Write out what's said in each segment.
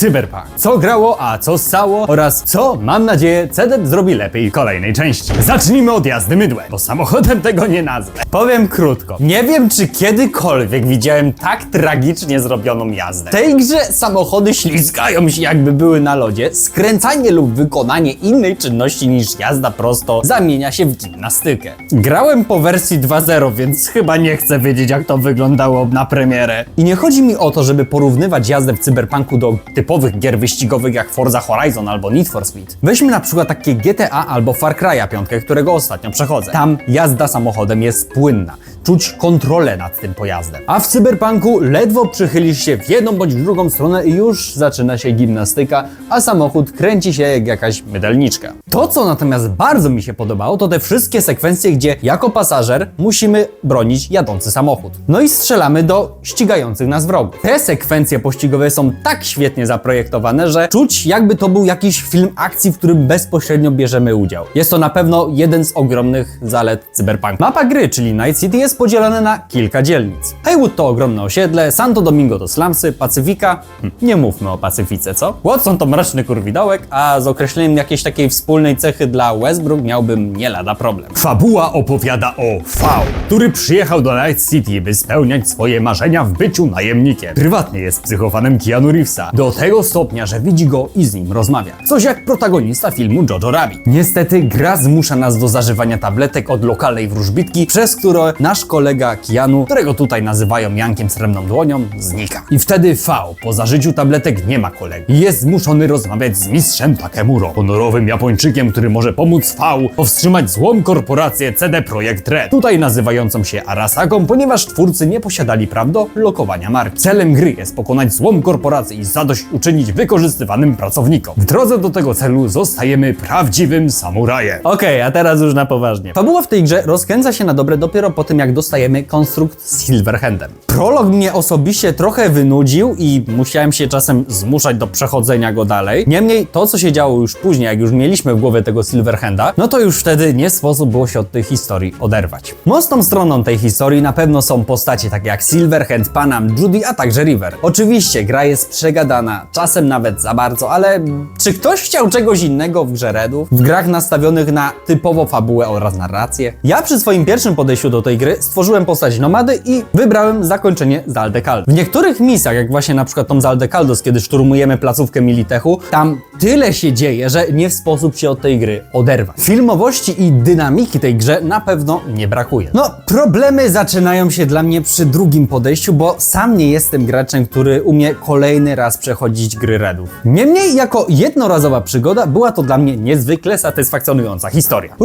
Cyberpunk. Co grało, a co ssało oraz co, mam nadzieję, CD zrobi lepiej w kolejnej części. Zacznijmy od jazdy mydłem, bo samochodem tego nie nazwę. Powiem krótko. Nie wiem, czy kiedykolwiek widziałem tak tragicznie zrobioną jazdę. W tej grze samochody ślizgają się, jakby były na lodzie. Skręcanie lub wykonanie innej czynności niż jazda prosto zamienia się w gimnastykę. Grałem po wersji 2.0, więc chyba nie chcę wiedzieć, jak to wyglądało na premierę. I nie chodzi mi o to, żeby porównywać jazdę w Cyberpunku do typowych gier wyścigowych jak Forza Horizon albo Need for Speed. Weźmy na przykład takie GTA albo Far Cry'a 5, którego ostatnio przechodzę. Tam jazda samochodem jest płynna. Czuć kontrolę nad tym pojazdem. A w Cyberpunku ledwo przychylisz się w jedną bądź w drugą stronę i już zaczyna się gimnastyka, a samochód kręci się jak jakaś mydelniczka. To, co natomiast bardzo mi się podobało, to te wszystkie sekwencje, gdzie jako pasażer musimy bronić jadący samochód. No i strzelamy do ścigających nas wrogów. Te sekwencje pościgowe są tak świetnie zaprojektowane, że czuć, jakby to był jakiś film akcji, w którym bezpośrednio bierzemy udział. Jest to na pewno jeden z ogromnych zalet Cyberpunku. Mapa gry, czyli Night City, jest podzielona na kilka dzielnic. Haywood to ogromne osiedle, Santo Domingo to slumsy, Pacyfika... nie mówmy o Pacyfice, co? Watson to mroczny kurwidołek, a z określeniem jakiejś takiej wspólnej cechy dla Westbrook miałbym nie lada problem. Fabuła opowiada o V, który przyjechał do Night City, by spełniać swoje marzenia w byciu najemnikiem. Prywatnie jest psychofanem Keanu Reevesa, do tego stopnia, że widzi go i z nim rozmawia. Coś jak protagonista filmu Jojo Rabbit. Niestety gra zmusza nas do zażywania tabletek od lokalnej wróżbitki, przez które nasz kolega Keanu, którego tutaj nazywają Jankiem Srebrną Dłonią, znika. I wtedy V po zażyciu tabletek nie ma kolegi. Jest zmuszony rozmawiać z mistrzem Takemuro, honorowym Japończykiem, który może pomóc V powstrzymać złą korporację CD Projekt Red, tutaj nazywającą się Arasagą, ponieważ twórcy nie posiadali praw do lokowania marki. Celem gry jest pokonać złą korporację i zadośćuczynić wykorzystywanym pracownikom. W drodze do tego celu zostajemy prawdziwym samurajem. Okej, a teraz już na poważnie. Fabuła w tej grze rozkręca się na dobre dopiero po tym, jak dostajemy konstrukt z Silverhandem. Prolog mnie osobiście trochę wynudził i musiałem się czasem zmuszać do przechodzenia go dalej. Niemniej to, co się działo już później, jak już mieliśmy w głowie tego Silverhanda, no to już wtedy nie sposób było się od tej historii oderwać. Mocną stroną tej historii na pewno są postacie takie jak Silverhand, Panam, Judy, a także River. Oczywiście gra jest przegadana, czasem nawet za bardzo, ale czy ktoś chciał czegoś innego w grze Redów? W grach nastawionych na typowo fabułę oraz narrację? Ja przy swoim pierwszym podejściu do tej gry stworzyłem postać nomady i wybrałem zakończenie z Aldecaldos. W niektórych misjach, jak właśnie na przykład tą z Aldecaldos, kiedy szturmujemy placówkę Militechu, tam tyle się dzieje, że nie w sposób się od tej gry oderwać. Filmowości i dynamiki tej grze na pewno nie brakuje. No, problemy zaczynają się dla mnie przy drugim podejściu, bo sam nie jestem graczem, który umie kolejny raz przechodzić gry Redów. Niemniej, jako jednorazowa przygoda, była to dla mnie niezwykle satysfakcjonująca historia.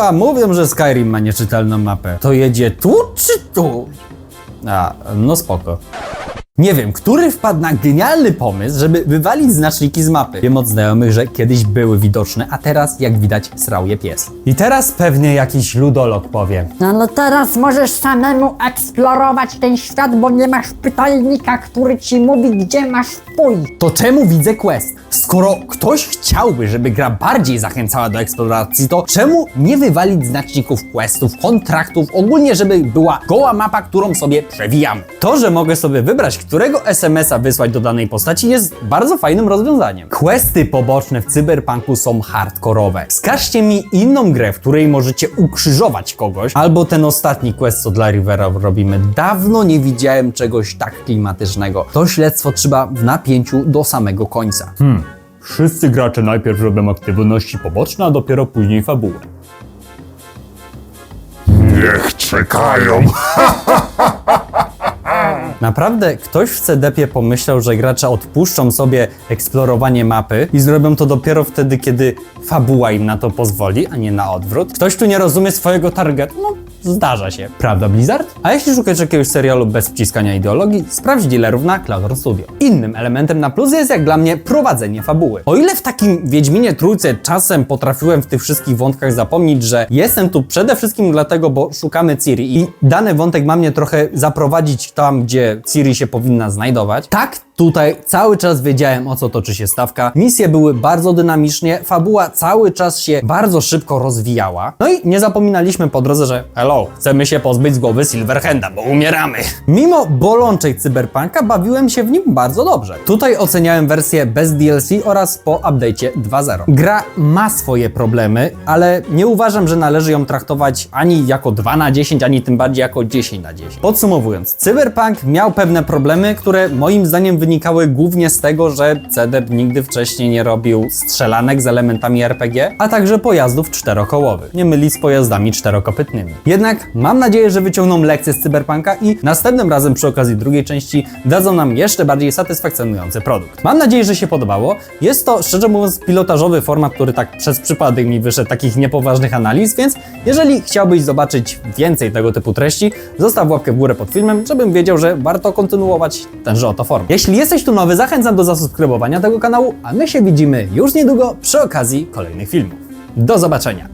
A mówią, że Skyrim ma nieczytelną mapę. To jedzie tu czy tu? A, no spoko. Nie wiem, który wpadł na genialny pomysł, żeby wywalić znaczniki z mapy. Wiem od znajomych, że kiedyś były widoczne, a teraz, jak widać, srał je pies. I teraz pewnie jakiś ludolog powie: No teraz możesz samemu eksplorować ten świat, bo nie masz pytajnika, który ci mówi, gdzie masz pójść. to czemu widzę quest? Skoro ktoś chciałby, żeby gra bardziej zachęcała do eksploracji, to czemu nie wywalić znaczników questów, kontraktów, ogólnie żeby była goła mapa, którą sobie przewijamy? To, że mogę sobie wybrać, którego SMS-a wysłać do danej postaci, jest bardzo fajnym rozwiązaniem. Questy poboczne w Cyberpunku są hardkorowe. Wskażcie mi inną grę, w której możecie ukrzyżować kogoś, albo ten ostatni quest, co dla Rivera robimy. Dawno nie widziałem czegoś tak klimatycznego. To śledztwo trzyma w napięciu do samego końca. Wszyscy gracze najpierw robią aktywności poboczne, a dopiero później fabułę. Niech czekają. Naprawdę ktoś w CDP pomyślał, że gracze odpuszczą sobie eksplorowanie mapy i zrobią to dopiero wtedy, kiedy fabuła im na to pozwoli, a nie na odwrót? Ktoś tu nie rozumie swojego targetu? No, zdarza się. Prawda, Blizzard? A jeśli szukasz jakiegoś serialu bez wciskania ideologii, sprawdź dealerów na Cloud Studio. Innym elementem na plus jest jak dla mnie prowadzenie fabuły. O ile w takim Wiedźminie Trójce czasem potrafiłem w tych wszystkich wątkach zapomnieć, że jestem tu przede wszystkim dlatego, bo szukamy Ciri i dany wątek ma mnie trochę zaprowadzić tam, gdzie Ciri się powinna znajdować, tak Tutaj cały czas wiedziałem, o co toczy się stawka. Misje były bardzo dynamicznie, fabuła cały czas się bardzo szybko rozwijała. No i nie zapominaliśmy po drodze, że hello, chcemy się pozbyć z głowy Silverhanda, bo umieramy. Mimo bolączek Cyberpunka bawiłem się w nim bardzo dobrze. Tutaj oceniałem wersję bez DLC oraz po update'cie 2.0. Gra ma swoje problemy, ale nie uważam, że należy ją traktować ani jako 2 na 10, ani tym bardziej jako 10 na 10. Podsumowując, Cyberpunk miał pewne problemy, które moim zdaniem wynikały głównie z tego, że CDEP nigdy wcześniej nie robił strzelanek z elementami RPG, a także pojazdów czterokołowych. Nie myli z pojazdami czterokopytnymi. Jednak mam nadzieję, że wyciągną lekcje z Cyberpunka i następnym razem przy okazji drugiej części dadzą nam jeszcze bardziej satysfakcjonujący produkt. Mam nadzieję, że się podobało. Jest to, szczerze mówiąc, pilotażowy format, który tak przez przypadek mi wyszedł takich niepoważnych analiz, więc jeżeli chciałbyś zobaczyć więcej tego typu treści, zostaw łapkę w górę pod filmem, żebym wiedział, że warto kontynuować tenże oto format. Jeśli jesteś tu nowy, zachęcam do zasubskrybowania tego kanału, a my się widzimy już niedługo przy okazji kolejnych filmów. Do zobaczenia!